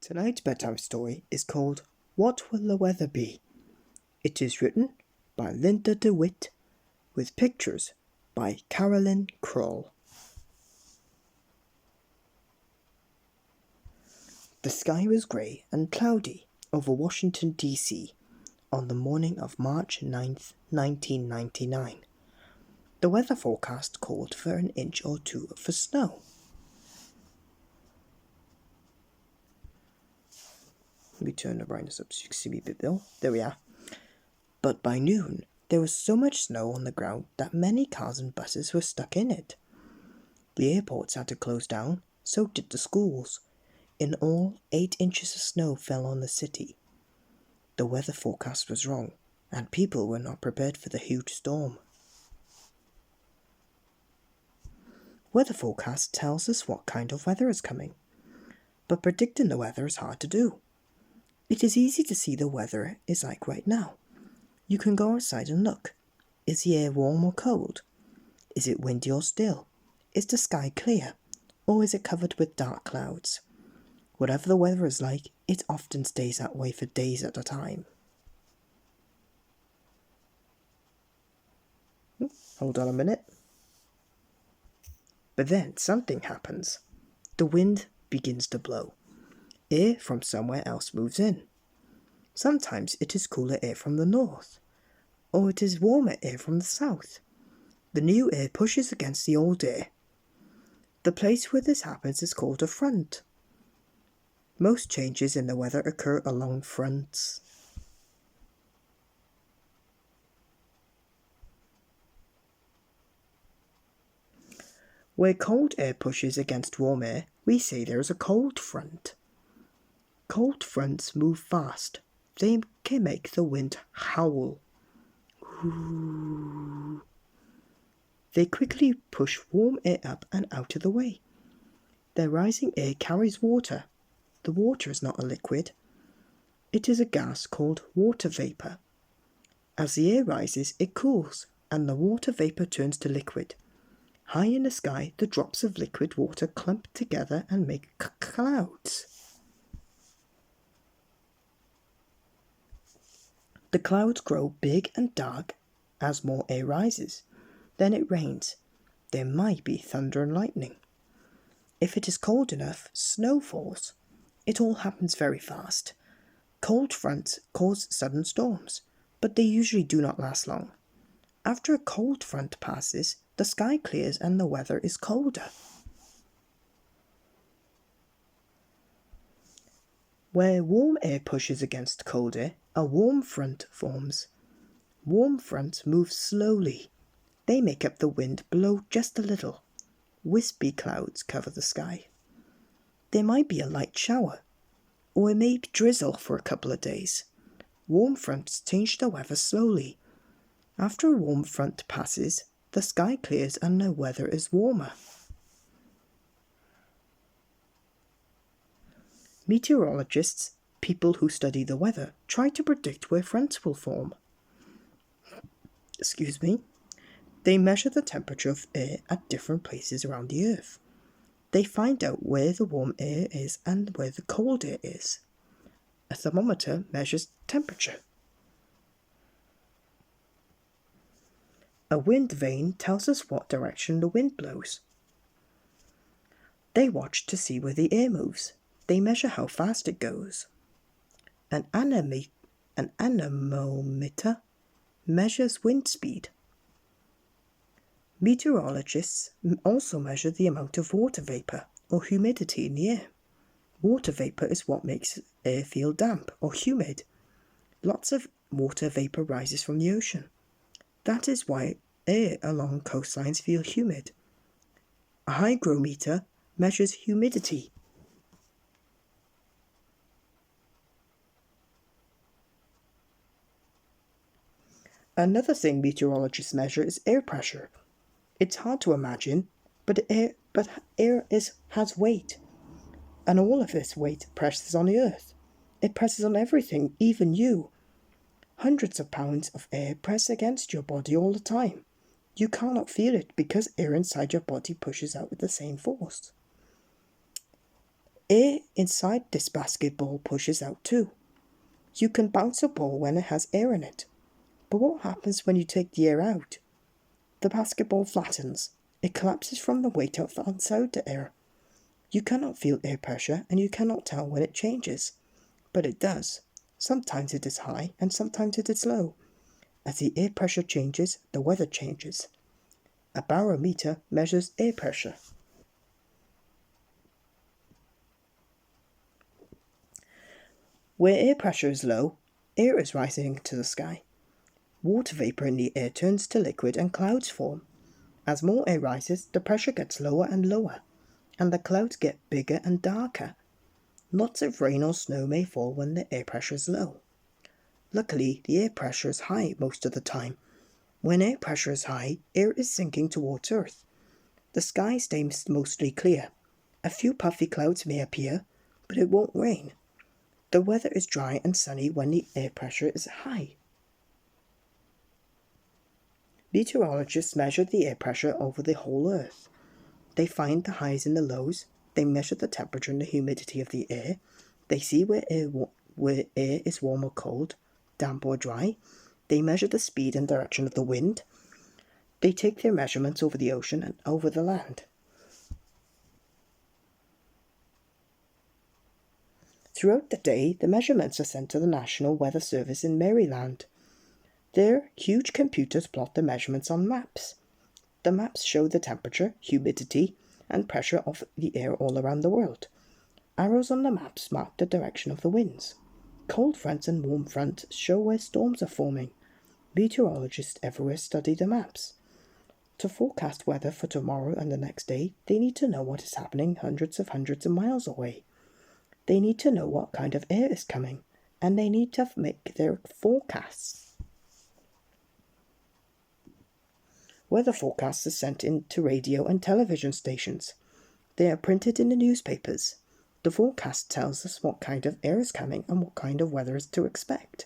Tonight's bedtime story is called What Will the Weather Be? It is written by Linda DeWitt with pictures by Carolyn Kroll. The sky was grey and cloudy over Washington, D.C. on the morning of March 9th, 1999. The weather forecast called for an inch or two of snow. Let me turn the brightness up so you can see me a bit better. There we are. But by noon, there was so much snow on the ground that many cars and buses were stuck in it. The airports had to close down, so did the schools. In all, 8 inches of snow fell on the city. The weather forecast was wrong, and people were not prepared for the huge storm. Weather forecast tells us what kind of weather is coming, but predicting the weather is hard to do. It is easy to see the weather is like right now. You can go outside and look. Is the air warm or cold? Is it windy or still? Is the sky clear? Or is it covered with dark clouds? Whatever the weather is like, it often stays that way for days at a time. Hold on a minute. But then something happens. The wind begins to blow. Air from somewhere else moves in. Sometimes it is cooler air from the north, or it is warmer air from the south. The new air pushes against the old air. The place where this happens is called a front. Most changes in the weather occur along fronts. Where cold air pushes against warm air, we say there is a cold front. Cold fronts move fast. They can make the wind howl. Ooh. They quickly push warm air up and out of the way. Their rising air carries water. The water is not a liquid. It is a gas called water vapor. As the air rises, it cools, and the water vapor turns to liquid. High in the sky, the drops of liquid water clump together and make clouds. The clouds grow big and dark as more air rises. Then it rains. There might be thunder and lightning. If it is cold enough, snow falls. It all happens very fast. Cold fronts cause sudden storms, but they usually do not last long. After a cold front passes, the sky clears and the weather is colder. Where warm air pushes against cold air, a warm front forms. Warm fronts move slowly. They make up the wind blow just a little. Wispy clouds cover the sky. There might be a light shower, or it may drizzle for a couple of days. Warm fronts change the weather slowly. After a warm front passes, the sky clears and the weather is warmer. Meteorologists, people who study the weather, try to predict where fronts will form. They measure the temperature of air at different places around the earth. They find out where the warm air is and where the cold air is. A thermometer measures temperature. A wind vane tells us what direction the wind blows. They watch to see where the air moves. They measure how fast it goes. An anemometer measures wind speed. Meteorologists also measure the amount of water vapor or humidity in the air. Water vapor is what makes air feel damp or humid. Lots of water vapor rises from the ocean. That is why air along coastlines feel humid. A hygrometer measures humidity. Another thing meteorologists measure is air pressure. It's hard to imagine, but air has weight. And all of this weight presses on the earth. It presses on everything, even you. Hundreds of pounds of air press against your body all the time. You cannot feel it because air inside your body pushes out with the same force. Air inside this basketball pushes out too. You can bounce a ball when it has air in it. But what happens when you take the air out? The basketball flattens. It collapses from the weight of outside the air. You cannot feel air pressure and you cannot tell when it changes. But it does. Sometimes it is high and sometimes it is low. As the air pressure changes, the weather changes. A barometer measures air pressure. Where air pressure is low, air is rising into the sky. Water vapor in the air turns to liquid and clouds form. As more air rises, the pressure gets lower and lower, and the clouds get bigger and darker. Lots of rain or snow may fall when the air pressure is low. Luckily, the air pressure is high most of the time. When air pressure is high, air is sinking towards Earth. The sky stays mostly clear. A few puffy clouds may appear, but it won't rain. The weather is dry and sunny when the air pressure is high. Meteorologists measure the air pressure over the whole Earth. They find the highs and the lows. They measure the temperature and the humidity of the air. They see where air is warm or cold, damp or dry. They measure the speed and direction of the wind. They take their measurements over the ocean and over the land. Throughout the day, the measurements are sent to the National Weather Service in Maryland. There, huge computers plot the measurements on maps. The maps show the temperature, humidity, and pressure of the air all around the world. Arrows on the maps mark the direction of the winds. Cold fronts and warm fronts show where storms are forming. Meteorologists everywhere study the maps. To forecast weather for tomorrow and the next day, they need to know what is happening hundreds of miles away. They need to know what kind of air is coming, and they need to make their forecasts. Weather forecasts are sent in to radio and television stations. They are printed in the newspapers. The forecast tells us what kind of air is coming and what kind of weather is to expect.